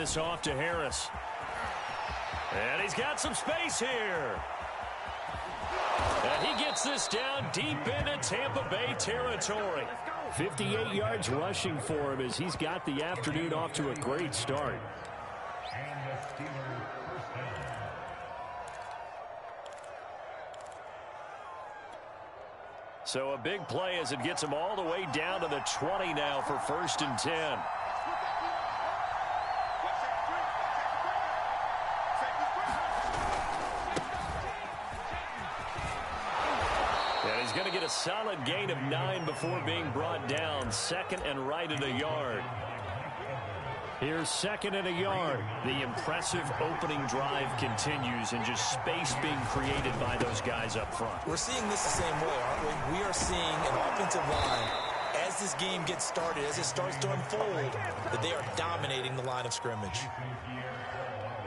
this off to Harris. And he's got some space here. And he gets this down deep into Tampa Bay territory. 58 yards rushing for him as he's got the afternoon off to a great start. So a big play as it gets him all the way down to the 20 now for 1st and 10. And he's going to get a solid gain of 9 before being brought down. 2nd and right at a yard. Here's 2nd and a yard. The impressive opening drive continues and just space being created by those guys up front. We're seeing this the same way, aren't we? We are seeing an offensive line, as this game gets started, as it starts to unfold, that they are dominating the line of scrimmage.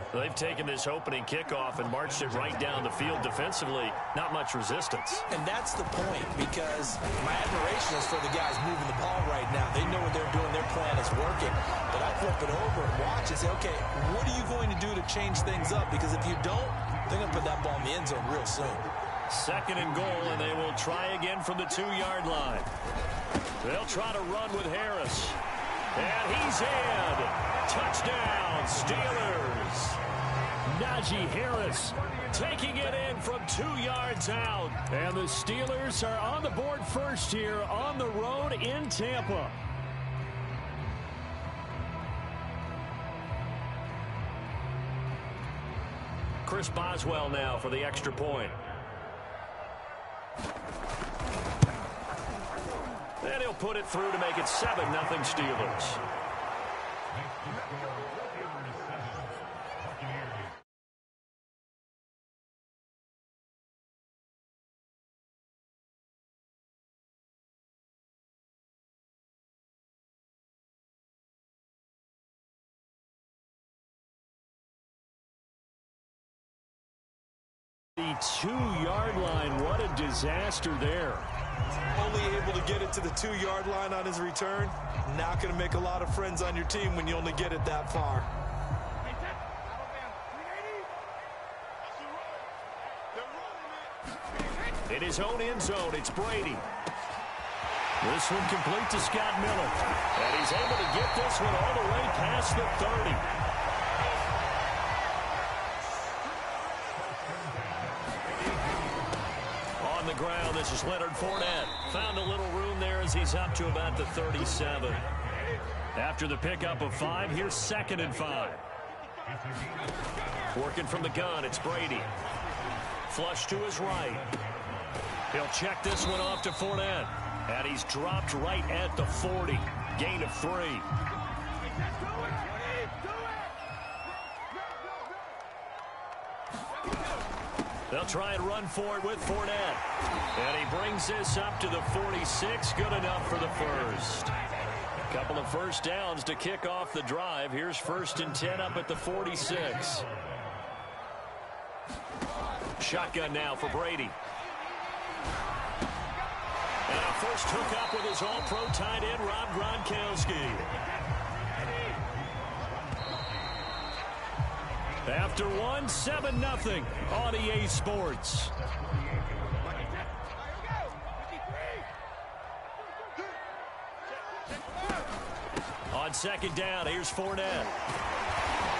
They've taken this opening kickoff and marched it right down the field defensively. Not much resistance. And that's the point, because my admiration is for the guys moving the ball right now. They know what they're doing. Their plan is working. But I flip it over and watch and say, okay, what are you going to do to change things up? Because if you don't, they're going to put that ball in the end zone real soon. 2nd and goal, and they will try again from the 2-yard line. They'll try to run with Harris. And he's in. Touchdown, Steelers. Najee Harris taking it in from 2 yards out. And the Steelers are on the board first here on the road in Tampa. Chris Boswell now for the extra point. And he'll put it through to make it 7-0 Steelers. The 2-yard line, what a disaster there. Only able to get it to the 2-yard line on his return. Not going to make a lot of friends on your team when you only get it that far. In his own end zone, it's Brady. This one complete to Scott Miller. And he's able to get this one all the way past the 30. On the ground, this is Leonard Fournette. Found a little room there as he's up to about the 37. After the pickup of 5, here's 2nd and 5. Working from the gun, it's Brady. Flush to his right. He'll check this one off to Fournette. And he's dropped right at the 40. Gain of 3. They'll try and run for it with Fournette. And he brings this up to the 46. Good enough for the first. Couple of first downs to kick off the drive. Here's 1st and 10 up at the 46. Shotgun now for Brady. And a first hookup with his all-pro tight end, Rob Gronkowski. After 1, 7-0 on EA Sports. On 2nd down, here's Fournette.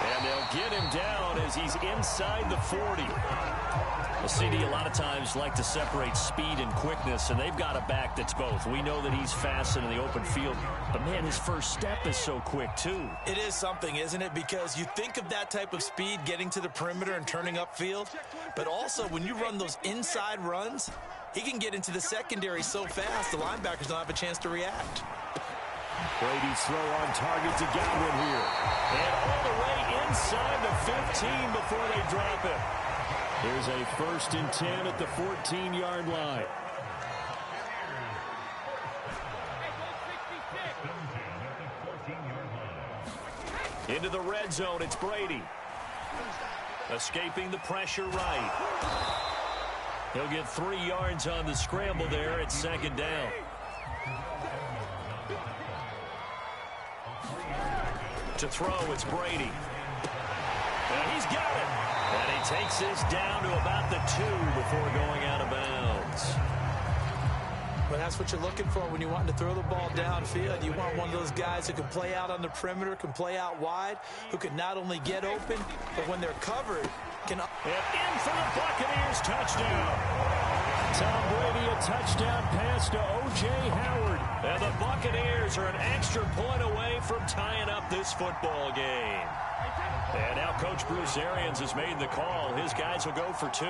And they'll get him down as he's inside the 40. Well, CD, a lot of times like to separate speed and quickness, and they've got a back that's both. We know that he's fast in the open field, but, man, his first step is so quick, too. It is something, isn't it? Because you think of that type of speed getting to the perimeter and turning upfield, but also when you run those inside runs, he can get into the secondary so fast the linebackers don't have a chance to react. Brady's throw on target to Godwin here. And all the way inside the 15 before they drop it. Here's a 1st and 10 at the 14-yard line. Into the red zone, it's Brady. Escaping the pressure right. He'll get 3 yards on the scramble there at 2nd down. To throw, it's Brady. And he's got it. And he takes this down to about the 2 before going out of bounds. Well, that's what you're looking for when you want to throw the ball downfield. You want one of those guys who can play out on the perimeter, can play out wide, who can not only get open, but when they're covered, can... And in for the Buccaneers, touchdown. Tom Brady, a touchdown pass to O.J. Howard. And the Buccaneers are an extra point away from tying up this football game. And now Coach Bruce Arians has made the call. His guys will go for 2.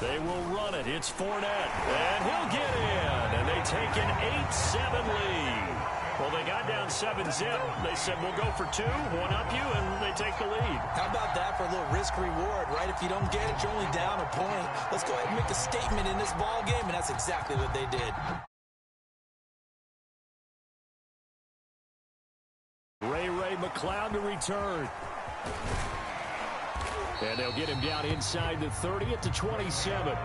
They will run it. It's Fournette. And he'll get in. And they take an 8-7 lead. Well, they got down 7-zip. They said, we'll go for 2, one up you, and they take the lead. How about that for a little risk-reward, right? If you don't get it, you're only down a point. Let's go ahead and make a statement in this ball game, and that's exactly what they did. Ray McCloud to return. And they'll get him down inside the 30 at the 27.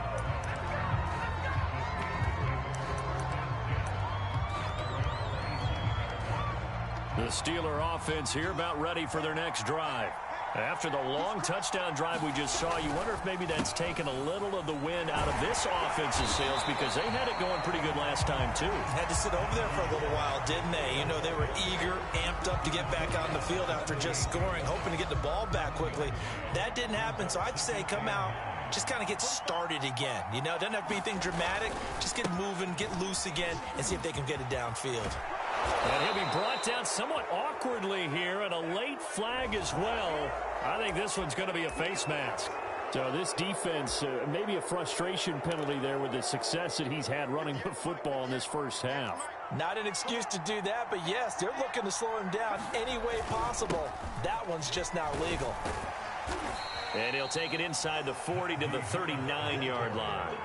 The Steeler offense here about ready for their next drive. After the long touchdown drive we just saw, you wonder if maybe that's taken a little of the wind out of this offensive sails because they had it going pretty good last time, too. Had to sit over there for a little while, didn't they? You know, they were eager, amped up to get back on the field after just scoring, hoping to get the ball back quickly. That didn't happen, so I'd say come out, just kind of get started again. You know, doesn't have to be anything dramatic. Just get moving, get loose again, and see if they can get it downfield. And he'll be brought down somewhat awkwardly here, and a late flag as well. I think this one's going to be a face mask. So this defense, maybe a frustration penalty there with the success that he's had running the football in this first half. Not an excuse to do that, but yes, they're looking to slow him down any way possible. That one's just not legal. And he'll take it inside the 40 to the 39-yard line.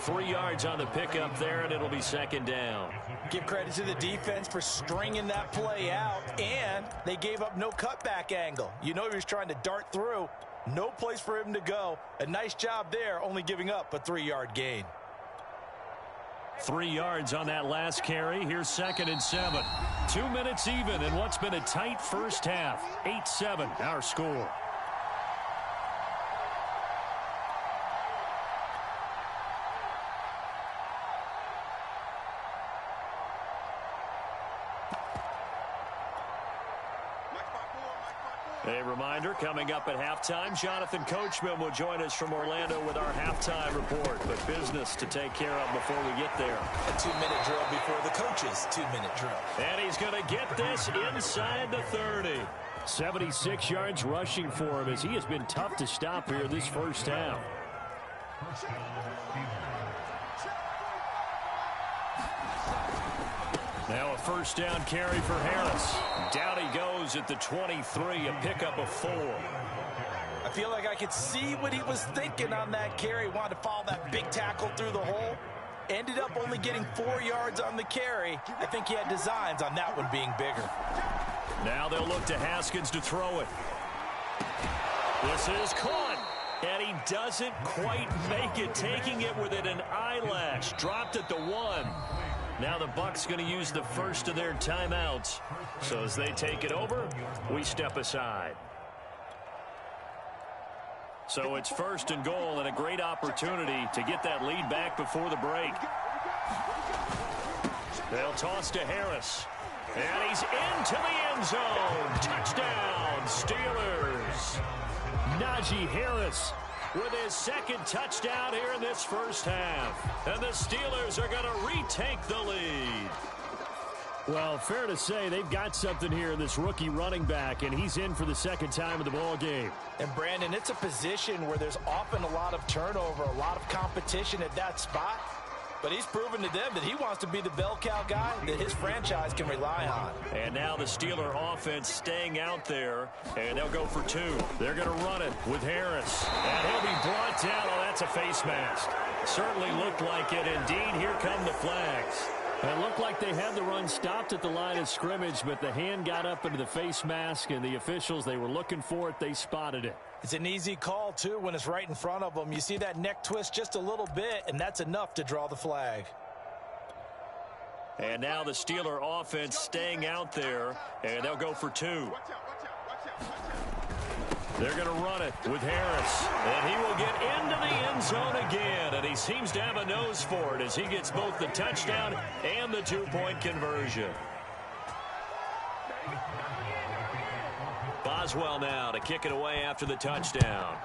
3 yards on the pickup there, and it'll be second down. Give credit to the defense for stringing that play out, and they gave up no cutback angle. You know he was trying to dart through. No place for him to go. A nice job there, only giving up a 3-yard gain. 3 yards on that last carry. Here's 2nd and 7. 2 minutes even in what's been a tight first half. 8-7, our score. A reminder, coming up at halftime, Jonathan Coachman will join us from Orlando with our halftime report. But business to take care of before we get there. A 2-minute drill before the coach's 2-minute drill. And he's going to get this inside the 30. 76 yards rushing for him as he has been tough to stop here this first half. Now a first down carry for Harris. Down he goes at the 23, a pickup of 4. I feel like I could see what he was thinking on that carry. Wanted to follow that big tackle through the hole. Ended up only getting 4 yards on the carry. I think he had designs on that one being bigger. Now they'll look to Haskins to throw it. This is caught. And he doesn't quite make it, taking it within an eyelash. Dropped at the 1. Now the Bucs going to use the first of their timeouts. So as they take it over, we step aside. So it's 1st and goal and a great opportunity to get that lead back before the break. They'll toss to Harris. And he's into the end zone. Touchdown, Steelers. Najee Harris with his 2nd touchdown here in this first half. And the Steelers are going to retake the lead. Well, fair to say they've got something here in this rookie running back, and he's in for the 2nd time of the ball game. And, Brandon, it's a position where there's often a lot of turnover, a lot of competition at that spot. But he's proven to them that he wants to be the bell cow guy that his franchise can rely on. And now the Steeler offense staying out there, and they'll go for 2. They're going to run it with Harris. And he'll be brought down. Oh, that's a face mask. Certainly looked like it. Indeed, here come the flags. It looked like they had the run stopped at the line of scrimmage, but the hand got up into the face mask, and the officials, they were looking for it. They spotted it. It's an easy call, too, when it's right in front of them. You see that neck twist just a little bit, and that's enough to draw the flag. And now the Steeler offense staying out there, and they'll go for 2. They're going to run it with Harris, and he will get into the end zone again, and he seems to have a nose for it as he gets both the touchdown and the 2-point conversion. Boswell now to kick it away after the touchdown.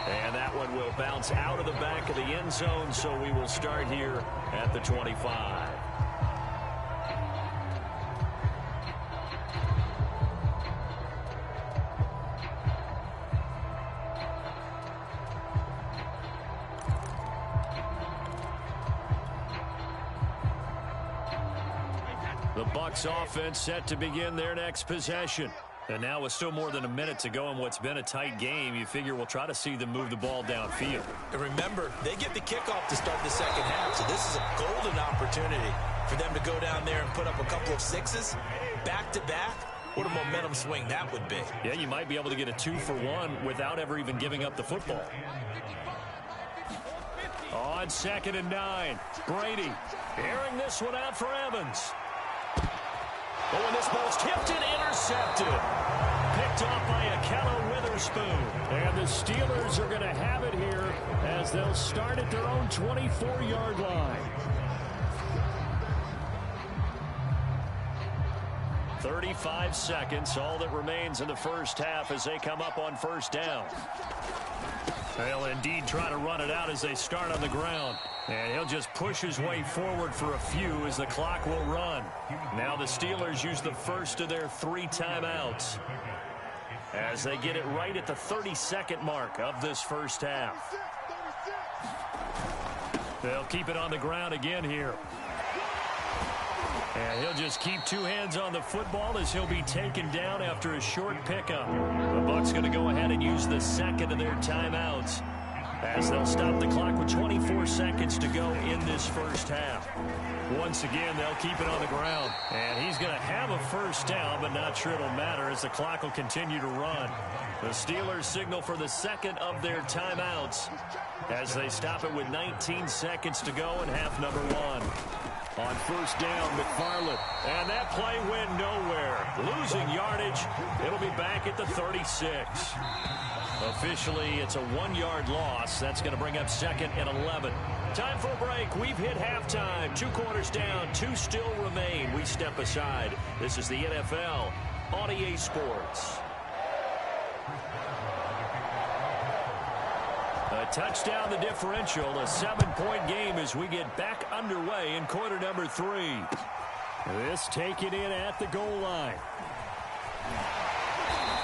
And that one will bounce out of the back of the end zone, so we will start here at the 25. The Bucs offense set to begin their next possession. And now with still more than a minute to go in what's been a tight game, you figure we'll try to see them move the ball downfield. And remember, they get the kickoff to start the second half, so this is a golden opportunity for them to go down there and put up a couple of sixes back-to-back. What a momentum swing that would be. Yeah, you might be able to get a 2-for-1 without ever even giving up the football. On 2nd and 9, Brady airing this one out for Evans. Oh, and this ball's tipped and intercepted. Picked off by Akello Witherspoon. And the Steelers are going to have it here as they'll start at their own 24-yard line. 35 seconds, all that remains in the first half as they come up on first down. They'll indeed try to run it out as they start on the ground. And he'll just push his way forward for a few as the clock will run. Now the Steelers use the first of their 3 timeouts as they get it right at the 30-second mark of this first half. They'll keep it on the ground again here. And he'll just keep 2 hands on the football as he'll be taken down after a short pickup. The Bucs going to go ahead and use the second of their timeouts as they'll stop the clock with 24 seconds to go in this first half. Once again, they'll keep it on the ground. And he's going to have a first down, but not sure it'll matter as the clock will continue to run. The Steelers signal for the second of their timeouts as they stop it with 19 seconds to go in half number 1. On first down, McFarland. And that play went nowhere. Losing yardage. It'll be back at the 36. Officially, it's a 1-yard loss. That's going to bring up 2nd and 11. Time for a break. We've hit halftime. 2 quarters down. 2 still remain. We step aside. This is the NFL on EA Sports. A touchdown, the differential, a 7-point game as we get back underway in quarter number 3. This taken in at the goal line.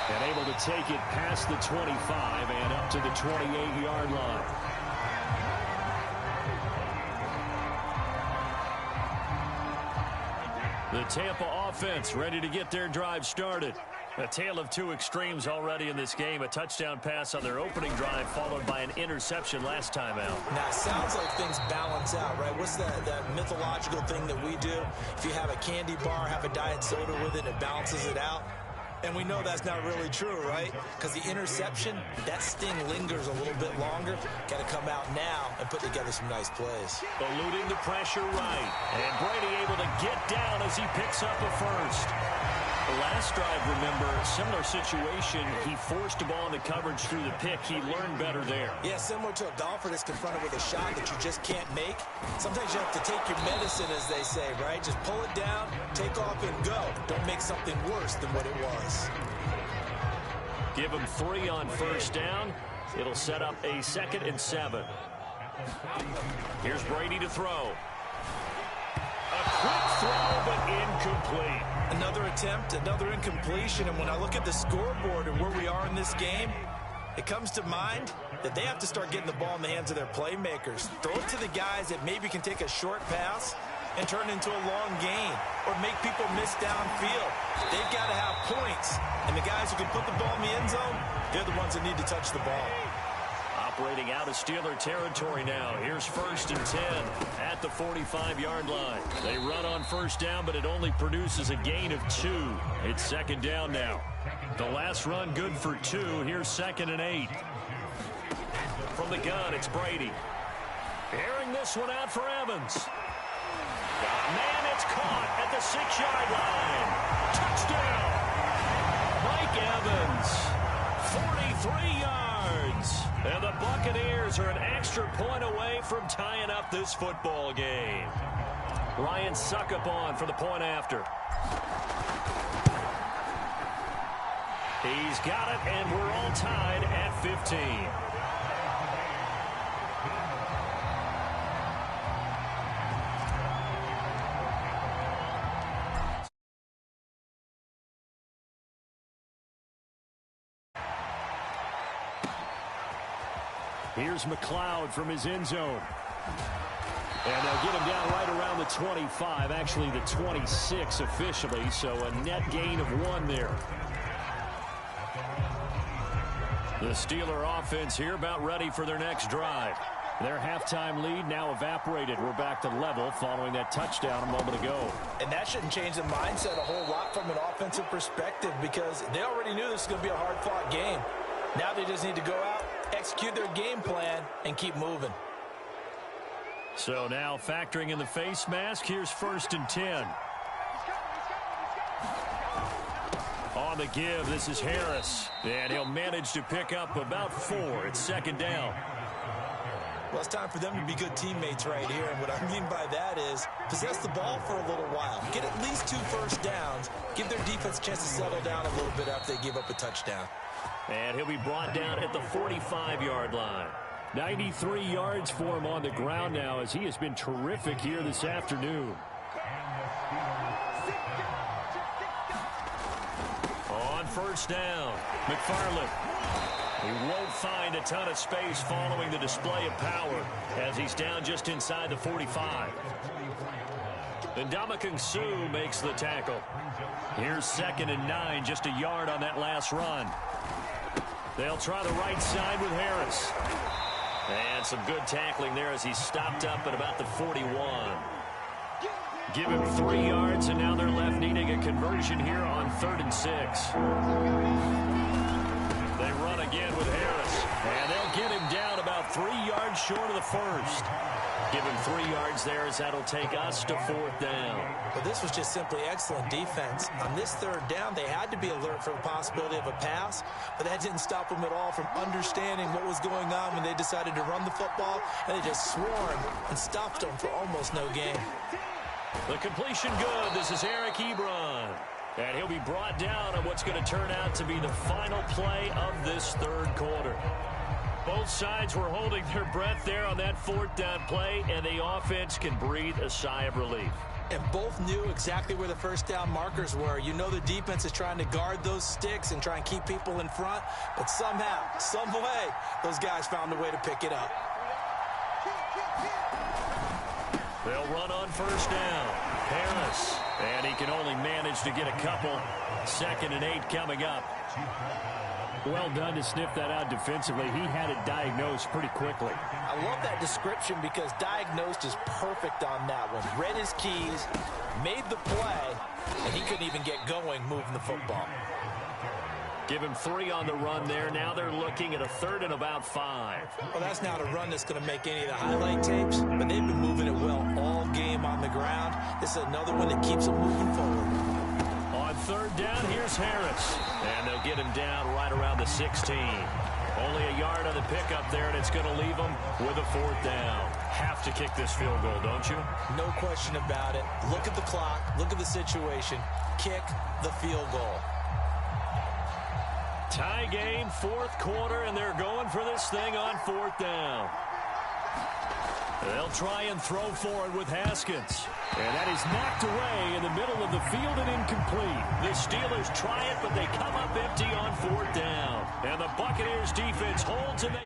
And able to take it past the 25 and up to the 28-yard line. The Tampa offense ready to get their drive started. A tale of 2 extremes already in this game. A touchdown pass on their opening drive followed by an interception last time out. Now, it sounds like things balance out, right? What's that mythological thing that we do? If you have a candy bar, have a diet soda with it, it balances it out. And we know that's not really true, right? Because the interception, that sting lingers a little bit longer. Got to come out now and put together some nice plays. Eluding the pressure right. And Brady able to get down as he picks up a first. The last drive, remember, similar situation. He forced the ball into coverage through the pick. He learned better there. Yeah, similar to a golfer that's confronted with a shot that you just can't make. Sometimes you have to take your medicine, as they say, right? Just pull it down, take off, and go. Don't make something worse than what it was. Give him 3 on first down. It'll set up a 2nd and 7. Here's Brady to throw. A quick throw, but incomplete. Another attempt, another incompletion, and when I look at the scoreboard and where we are in this game, it comes to mind that they have to start getting the ball in the hands of their playmakers. Throw it to the guys that maybe can take a short pass and turn it into a long gain or make people miss downfield. They've got to have points, and the guys who can put the ball in the end zone, they're the ones that need to touch the ball. Operating out of Steeler territory now. Here's 1st and 10 at the 45-yard line. They run on first down, but it only produces a gain of 2. It's 2nd down now. The last run good for 2. Here's 2nd and 8. From the gun, it's Brady. Airing this one out for Evans. Man, it's caught at the 6-yard line. Touchdown. Mike Evans, 43 yards. And the Buccaneers are an extra point away from tying up this football game. Ryan Suckup on for the point after. He's got it, and we're all tied at 15. Here's McLeod from his end zone. And they'll get him down right around the 25, actually the 26 officially, so a net gain of 1 there. The Steeler offense here about ready for their next drive. Their halftime lead now evaporated. We're back to level following that touchdown a moment ago. And that shouldn't change the mindset a whole lot from an offensive perspective because they already knew this was going to be a hard-fought game. Now they just need to go out, execute their game plan, and keep moving. So now factoring in the face mask, here's 1st and 10. On the give, this is Harris. And he'll manage to pick up about 4. It's 2nd down. Well, it's time for them to be good teammates right here. And what I mean by that is possess the ball for a little while. Get at least 2 first downs. Give their defense a chance to settle down a little bit after they give up a touchdown. And he'll be brought down at the 45-yard line. 93 yards for him on the ground now as he has been terrific here this afternoon. On 1st down, McFarland. He won't find a ton of space following the display of power as he's down just inside the 45. And Ndamukong Suh makes the tackle. Here's 2nd and 9, just a yard on that last run. They'll try the right side with Harris. And some good tackling there as he stopped up at about the 41. Give him 3 yards, and now they're left needing a conversion here on 3rd and 6. They run again with Harris, and they'll get him down about 3 yards short of the 1st. Give him 3 yards there as that'll take us to 4th down. Well, this was just simply excellent defense. On this 3rd down, they had to be alert for the possibility of a pass, but that didn't stop them at all from understanding what was going on when they decided to run the football, and they just swarmed and stopped them for almost no gain. The completion good. This is Eric Ebron. And he'll be brought down on what's going to turn out to be the final play of this 3rd quarter. Both sides were holding their breath there on that 4th down play, and the offense can breathe a sigh of relief. And both knew exactly where the 1st down markers were. You know the defense is trying to guard those sticks and try and keep people in front, but somehow, some way, those guys found a way to pick it up. They'll run on 1st down. Harris, and he can only manage to get a couple. 2nd and 8 coming up. Well done to sniff that out defensively. He had it diagnosed pretty quickly. I love that description because diagnosed is perfect on that one. Read his keys, made the play, and he couldn't even get going moving the football. Give him 3 on the run there. Now they're looking at a 3rd and about 5. Well, that's not a run that's going to make any of the highlight tapes, but they've been moving it well all game on the ground. This is another one that keeps them moving forward. On 3rd down, here's Harris. And they'll get him down right around the 16. Only a yard on the pickup there, and it's going to leave them with a 4th down. Have to kick this field goal, don't you? No question about it. Look at the clock. Look at the situation. Kick the field goal. Tie game, 4th quarter, and they're going for this thing on 4th down. They'll try and throw for it with Haskins. And that is knocked away in the middle of the field and incomplete. The Steelers try it, but they come up empty on 4th down. And the Buccaneers defense holds, and they...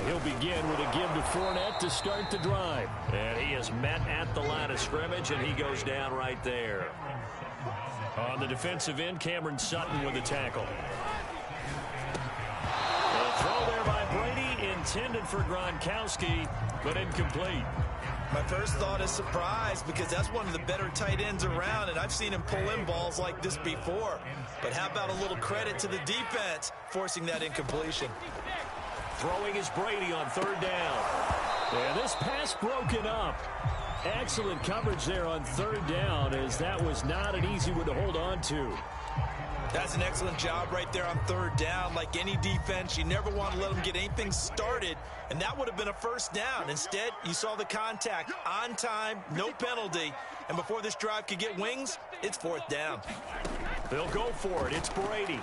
He'll begin with a give to Fournette to start the drive. And he is met at the line of scrimmage, and he goes down right there. On the defensive end, Cameron Sutton with the tackle. A throw there by Brady, intended for Gronkowski, but incomplete. My first thought is surprise because that's one of the better tight ends around, and I've seen him pull in balls like this before. But how about a little credit to the defense forcing that incompletion? Throwing is Brady on third down. And this pass broken up. Excellent coverage there on third down, as that was not an easy one to hold on to. That's an excellent job right there on third down. Like any defense, you never want to let them get anything started, and that would have been a first down. Instead, you saw the contact on time, no penalty, and before this drive could get wings, it's fourth down. They'll go for it. It's Brady.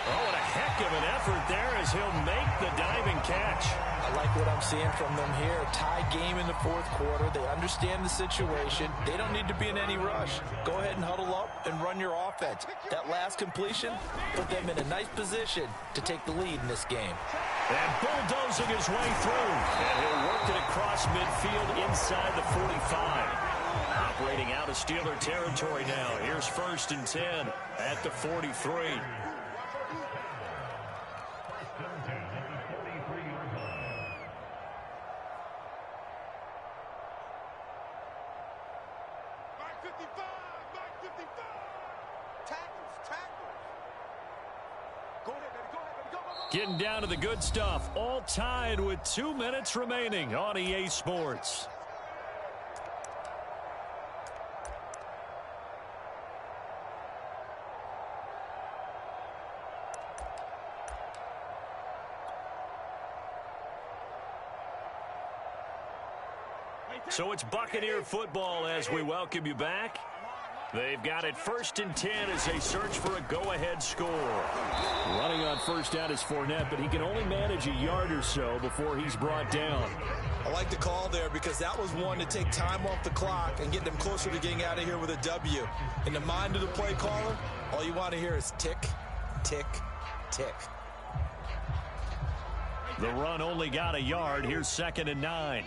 Oh, what a heck of an effort there as he'll make the diving catch. I like what I'm seeing from them here. Tie game in the fourth quarter. They understand the situation. They don't need to be in any rush. Go ahead and huddle up and run your offense. That last completion put them in a nice position to take the lead in this game. And bulldozing his way through. And he'll work it across midfield inside the 45. Operating out of Steeler territory now. Here's 1st and 10 at the 43. Getting down to the good stuff. All tied with 2 minutes remaining on EA Sports. So it's Buccaneer football as we welcome you back. They've got it 1st and 10 as they search for a go-ahead score. Running on first down is Fournette, but he can only manage a yard or so before he's brought down. I like the call there because that was one to take time off the clock and get them closer to getting out of here with a W. In the mind of the play caller, all you want to hear is tick, tick, tick. The run only got a yard. Here's 2nd and 9.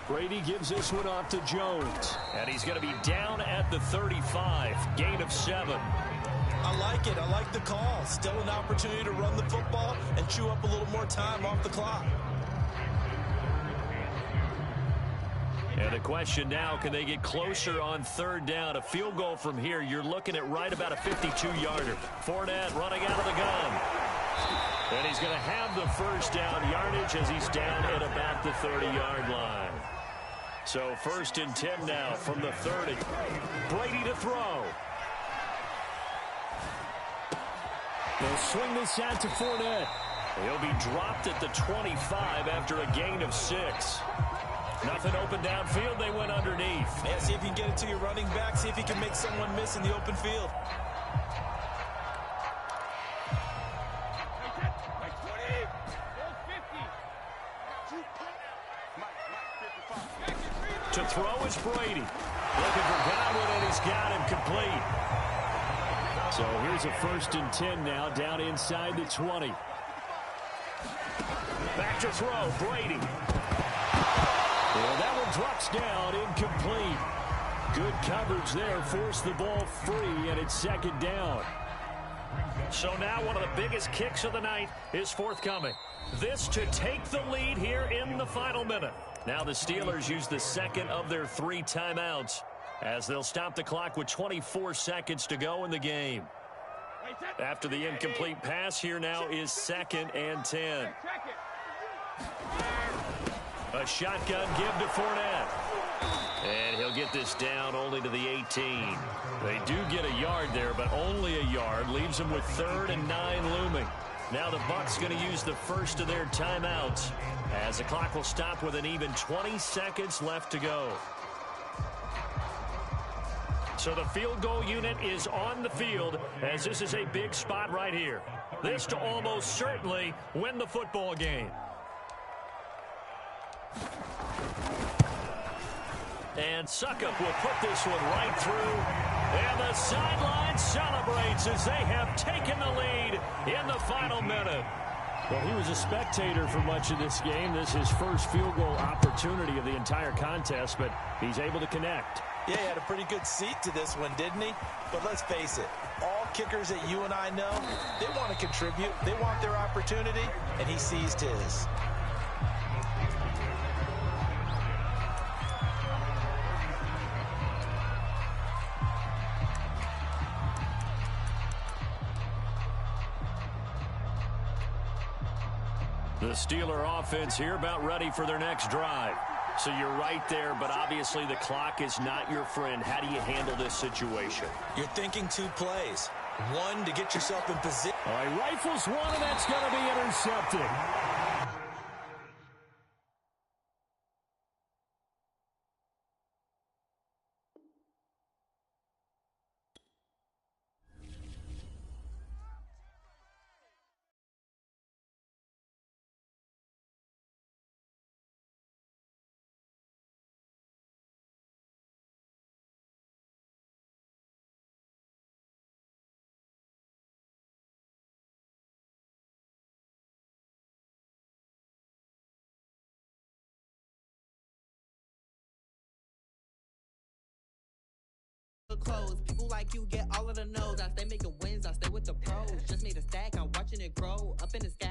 Brady gives this one off to Jones. And he's going to be down at the 35. Gain of 7. I like it. I like the call. Still an opportunity to run the football and chew up a little more time off the clock. And the question now, can they get closer on third down? A field goal from here, you're looking at right about a 52-yarder. Fournette running out of the gun. And he's going to have the first down yardage as he's down at about the 30-yard line. So 1st and 10 now from the 30. Brady to throw. They'll swing this out to Fournette. He'll be dropped at the 25 after a gain of 6. Nothing open downfield. They went underneath. Yeah, see if you can get it to your running back. See if you can make someone miss in the open field. To throw is Brady. Looking for Godwin, and he's got him complete. So here's a 1st and 10 now, down inside the 20. Back to throw, Brady. Well, that one drops down, incomplete. Good coverage there, forced the ball free, and it's 2nd down. So now one of the biggest kicks of the night is forthcoming. This to take the lead here in the final minute. Now the Steelers use the 2nd of their 3 timeouts as they'll stop the clock with 24 seconds to go in the game. After the incomplete pass, here now is 2nd and 10. A shotgun give to Fournette. And he'll get this down only to the 18. They do get a yard there, but only a yard. Leaves them with 3rd and 9 looming. Now the Bucs going to use the first of their timeouts as the clock will stop with an even 20 seconds left to go. So the field goal unit is on the field as this is a big spot right here. This to almost certainly win the football game. And Suckup will put this one right through. And the sideline celebrates as they have taken the lead in the final minute. Well, he was a spectator for much of this game. This is his first field goal opportunity of the entire contest, but he's able to connect. Yeah, he had a pretty good seat to this one, didn't he? But let's face it, all kickers that you and I know, they want to contribute. They want their opportunity, and he seized his. The Steeler offense here about ready for their next drive. So you're right there, but obviously the clock is not your friend. How do you handle this situation? You're thinking 2 plays. One, to get yourself in position. All right, rifles one, and that's going to be intercepted. Clothes. People like you get all of the no's. I stay making wins. I stay with the pros. Just made a stack. I'm watching it grow up in the sky.